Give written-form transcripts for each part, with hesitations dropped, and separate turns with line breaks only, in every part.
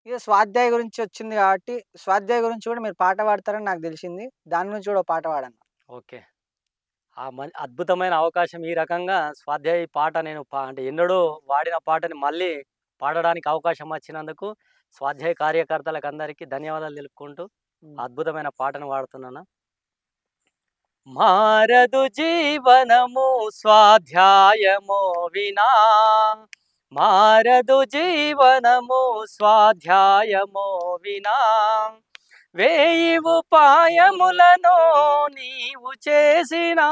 ఇగ స్వాధ్యాయ గురించి వచ్చింది కాబట్టి, స్వాధ్యాయ గురించి కూడా మీరు పాట పాడతారని నాకు తెలిసింది. దాని గురించి కూడా ఒక పాట పాడండి.
ఓకే. ఆ అద్భుతమైన అవకాశం ఈ రకంగా స్వాధ్యాయ పాట నేను అంటే ఎన్నడూ వాడిన పాటని మళ్ళీ పాడడానికి అవకాశం వచ్చినందుకు స్వాధ్యాయ కార్యకర్తలకందరికీ ధన్యవాదాలు తెలుపుకుంటూ
హ్మ్.
అద్భుతమైన పాటను పాడుతున్నాను. మారదు జీవనము స్వాధ్యాయమో వినా, మారదు జీవనము స్వాధ్యాయమో వినా, వేయి ఉపాయములను నీవు చేసినా,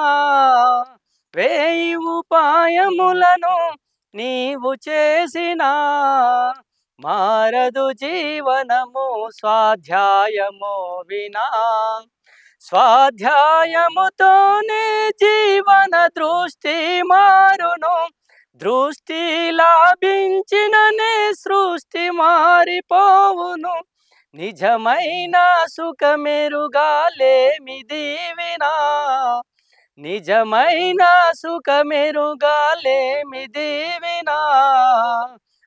వేయి ఉపాయములను నీవు చేసినా, మారదు జీవనము స్వాధ్యాయమో వినా, స్వాధ్యాయముతోనే జీవన దృష్టి మారును, దృష్టి లాభించిననే సృష్టి మారిపోవును, నిజమైన సుఖమెరుగాలేమి దీవినా, నిజమైన సుఖమెరుగాలేమి దీవినా,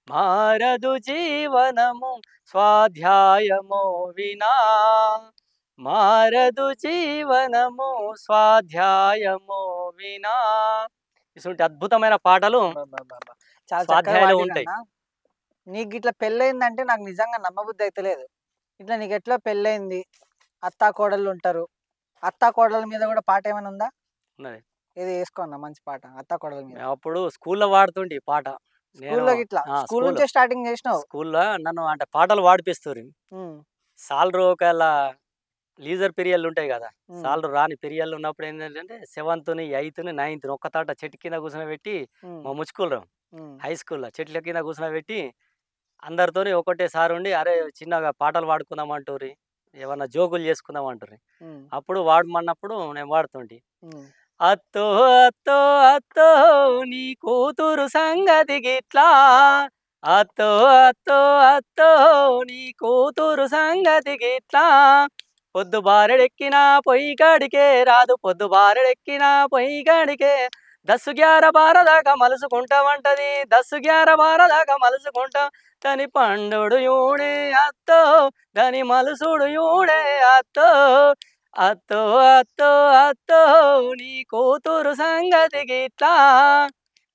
మారదు జీవనము స్వాధ్యాయమో వినా, మారదు జీవనము స్వాధ్యాయమో వినా. ఇటువంటి అద్భుతమైన పాటలు
అబ్బబ్బబ్బబ్బా! చాలా చక్కగా
స్వాధ్యాయంలో ఉంటాయి.
పాడిర్రన్న. నీకు గిట్ల పెళ్లయిందంటే నాకు నిజంగా నమ్మబుద్ధి అయితలేదు. ఇట్లా నీకెట్లా పెళ్లయింది? అత్తా కోడళ్ళుంటారు. అత్తా కోడళ్ళ మీద కూడా పాట ఏమైనా ఉందా?
ఉన్నది.
ఏది ఏసుకో అన్న మంచి పాట అత్తా కోడళ్ళ మీద.
మేమప్పుడు స్కూల్‌లో పాడుతుంటే ఈ పాట. నేను
స్కూల్‌లో గిట్ల.
ఆ!
స్కూల్ నుంచే స్టార్టింగ్ జేసినావు.
స్కూల్‌లో నన్ను అంటే పాటలు పాడిపిస్తుర్రు.
హ్మ్.
సాలరు ఒకవేళ లీజర్ పీరియడ్‌లు ఉంటాయి గదా!
హ్మ్.
సాలరు రాని పీరియడ్‌లు ఉన్నప్పుడు ఏంటంటే 7థ్‌ని, 8థ్‌ని, 9థ్‌ని ఒక్క తాట చెట్టు కింద కూర్చోబెట్టి
హ్మ్.
మా ముచ్చుకూరు
హ్మ్.
హై స్కూల్‌లో చెట్ల కింద కూర్చోబెట్టి అందరితోని ఒకటేసారి ఉండి "అరే! చిన్నగా పాటలు పాడుకుందాం" అంటుర్రి. ఏమన్నా జోకులు చేసుకుందాం అంటుర్రి.
హ్మ్.
అప్పుడు వాడమన్నప్పుడు నేను పాడుతుంటి.
హ్మ్.
అత్తో అత్తో అత్తో నీ కూతురు సంగతి గిట్లా, అత్తో అత్తో అత్తో నీ కూతురు సంగతి గిట్లా, పొద్దు బారెడెక్కిన పొయ్యి కాడికే రాదు, పొద్దు బారెడెక్కిన పొయ్యి కాడికే, దస్సు గ్యార బారదాకా మలుసుకుంటామంటది, దస్సు గ్యార బారదాకా మలుసుకుంటాం, దాని పండుడు యూడే అత్తో, దాని మలుసుడు యూడే అత్తో, అత్తో అత్తో అత్తో నీ కూతురు సంగతి గిట్లా.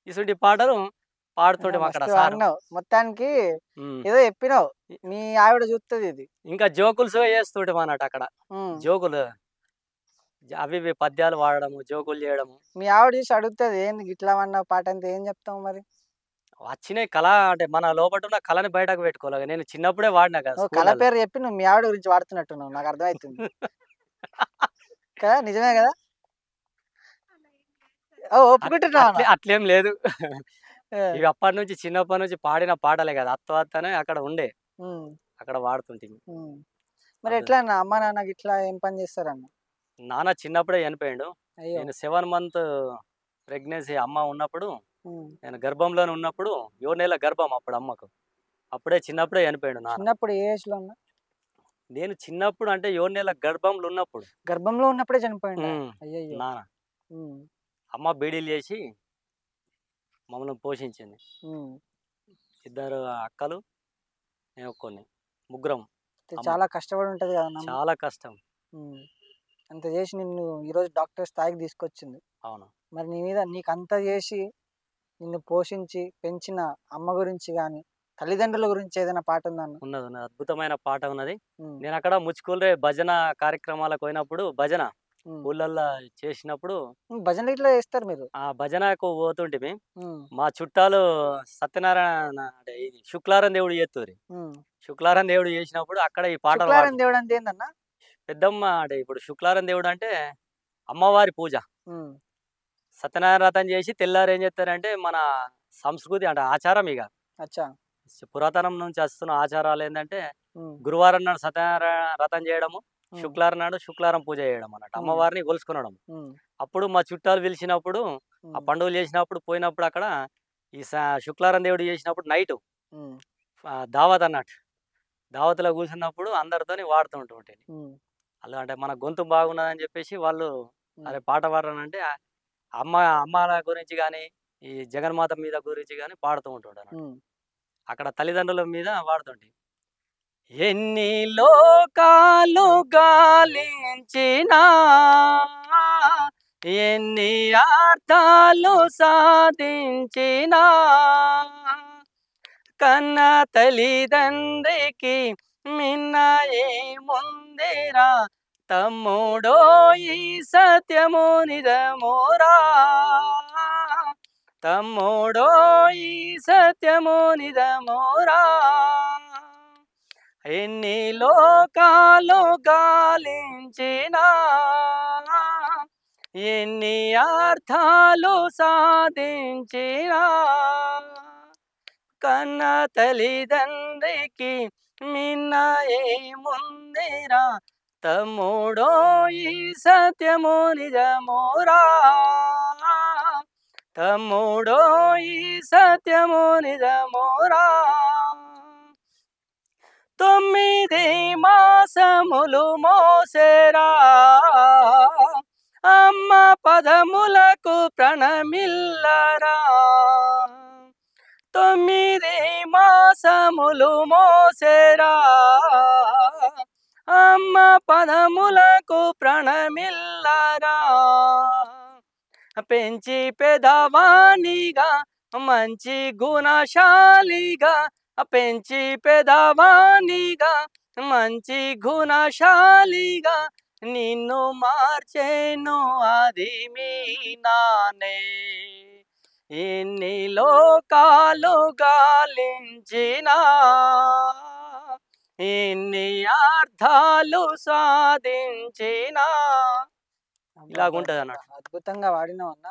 ఇసుంటి పాటలు
ఆ!
పాడుతుంటిమి అక్కడ
మస్తు
సారు.
పాడినావు. మొత్తానికి
హ్మ్.
ఏదో చెప్పినావు.
ఇ
మీ ఆవిడ జూత్తదిది.
ఇంకా జోకుల్స్ చేస్తుంటిమన్నట్టు అక్కడ.
హ్మ్.
జోకులు అవి ఇవి పద్యాలు వాడడము, జోకులు జేయడము.
మీ ఆవిడ జూసి అడుగుతది. ఏంది గిట్లా పాడినావు పాటంటే ఏం జెప్తావు మరి?
వచ్చినాయి కళ అంటే మన లోపటున్న కళని బయటకు పెట్టుకోవాలి. నేను చిన్నప్పుడే వాడినా కదా
నువ్వు కళ
స్కూలల్ల.
పేరు జెప్పి నువ్వు మీ ఆవిడ గురించి వాడుతున్నట్టున్నావు. నాకు అర్థమైతుంది. కదా! నిజమే గదా! ఓహ్! ఒప్పుకుంటున్నావా?
అట్లేం లేదు.
ఆ!
ఇవి అప్పటినుంచి చిన్నప్పటి నుంచి పాడిన పాటలే కదా! అత్తో అత్తనే అక్కడ ఉండే.
హ్మ్.
అక్కడ వాడుతుంటిమి.
హ్మ్. మరి
అదే.
ఎట్లా అన్న అమ్మ, నాన్న గిట్లా ఏం పని జేస్తారన్న?
నాన్న చిన్నప్పుడే చనిపోయిండు.
అయ్యో!
నేను 7 మంత్ ప్రెగ్నెన్సీ అమ్మ ఉన్నప్పుడు,
హ్మ్.
నేను గర్భంలోనే ఉన్నప్పుడు 7 నెలల గర్భం అప్పుడు అమ్మకు. అప్పుడే చిన్నప్పుడే చనిపోయిండు నాన్న.
చిన్నప్పుడు ఏ ఏజ్‌లో అన్న?
నేను చిన్నప్పుడు అంటే 7 నెలల గర్భంలో ఉన్నప్పుడు.
గర్భంలో ఉన్నప్పుడే చనిపోయిండా?
హ్మ్.
అయ్యయ్యో!
నాన్న.
హ్మ్.
అమ్మ బీడీలు చేసి మమ్మల్ని పోషించింది.
హ్మ్.
ఇద్దరు అక్కలు, నేను ఒక్కోడిని. ముగ్గురం అమ్మ.
చాలా కష్టపడి ఉంటది గదన్న అమ్మ.
చాలా కష్టం.
హ్మ్. అంత జేసి నిన్ను ఈరోజు డాక్టర్ స్థాయికి తీసుకొచ్చింది.
అవును.
మరి నీ మీద నీకంత జేసి, నిన్ను పోషించి, పెంచిన అమ్మ గురించి గాని, తల్లిదండ్రుల గురించి ఏదైనా పాటుందా అన్న?
ఉన్నది. ఉన్నది. అద్భుతమైన పాట ఉన్నది.
హ్మ్.
నేనక్కడ ముచ్చుకూరే భజన కార్యక్రమాలకు పోయినప్పుడు భజన
హ్మ్.
ఊళ్ళల్లో చేసినప్పుడు
హ్మ్. భజనలు ఇట్లా చేస్తారు మీరు.
ఆ భజనకు పోతుంటిమి.
హ్మ్.
మా చుట్టాలు సత్యనారాయణ అంటే ఇది శుక్లారం దేవుడు చేత్తూరి.
హ్మ్.
శుక్లారం దేవుడు చేసినప్పుడు అక్కడ ఈ పాటలు
శుక్లారం
పాడుతాం.
దేవుడు అంటే ఏందన్న?
పెద్దమ్మ అంటే ఇప్పుడు శుక్లారం దేవుడు అంటే అమ్మవారి పూజ.
హ్మ్.
సత్యనారాయణ వ్రతం చేసి తెల్లారి ఏం చేత్తారంటే మన సంస్కృతి అంటే ఆచారం ఇగ.
అచ్చా!
పురాతనం నుంచి వస్తున్న ఆచారాలేందంటే
హ్మ్.
గురువారం నాడు సత్యనారాయణ వ్రతం చేయడము.
హ్మ్.
శుక్లారం నాడు శుక్లారం పూజ చేయడం అన్నట్టు.
హ్మ్.
అమ్మవారిని కొలుసుకొనడం.
హ్మ్.
అప్పుడు మా చుట్టాలు పిలిచినప్పుడు, ఆ
హ్మ్.
పండుగలు చేసినప్పుడు పోయినప్పుడు అక్కడ ఈ శుక్లారం దేవుడు చేసినప్పుడు నైటు
హ్మ్.
దావత్ అన్నట్టు. దావత్‌లో కూర్చున్నప్పుడు అందరితోని పాడుతూ ఉంటుంటిని.
హ్మ్.
అలా అంటే మన గొంతు బాగున్నదని చెప్పేసి వాళ్ళు
హ్మ్.
అరే! పాట పాడనంటే అమ్మ అమ్మాల గురించి గాని, ఈ జగన్మాత మీద గురించి గాని పాడుతూ ఉంటుండన్నట్టు.
హ్మ్.
అక్కడ తల్లిదండ్రుల మీద పాడుతుంటి. ఎన్ని లోకాలు గాలించినా, ఎన్ని అర్థాలు సాధించినా, కన్న తల్లిదండ్రికి మిన్న ఏముందిరా తమ్ముడో, ఈ సత్యము నిజమోరా, తమ్ముడో ఈ సత్యము నిజమోరా. ఎన్ని లోకాలు గాలించినా, ఎన్ని అర్థాలు సాధించినా, కన్న తల్లిదండ్రికి మిన్న ఏముందిరా తమ్ముడో, ఈ సత్యము నిజమోరా, తమ్ముడో ఈ సత్యము నిజమోరా. 9 మాసములు మోసేరా అమ్మ పదములకు ప్రణమిల్లరా, 9 మాసములు మోసేరా అమ్మ పదములకు ప్రణమిల్లరా. పెంచి పెదవానిగా మంచి గుణశాలిగా, పెంచి పెదవానిగా మంచి గుణశాలిగా, నిన్ను మార్చేను అది మీ నానే. ఎన్ని లోకాలు గాలించినా, ఎన్ని అర్థాలు సాధించినా, ఇలాగుంటది అన్నట్టు.
అద్భుతంగా వాడినావు అన్న.